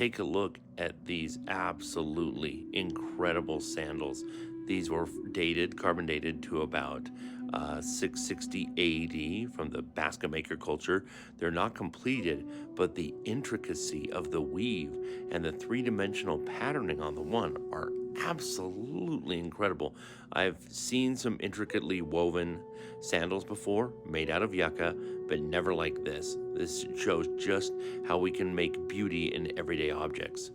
take a look at these absolutely incredible sandals. These were carbon dated to about 660 AD from the basket maker culture. They're not completed, but the intricacy of the weave and the three-dimensional patterning on the one are absolutely incredible. I've seen some intricately woven sandals before, made out of yucca, but never like this. This shows just how we can make beauty in everyday objects.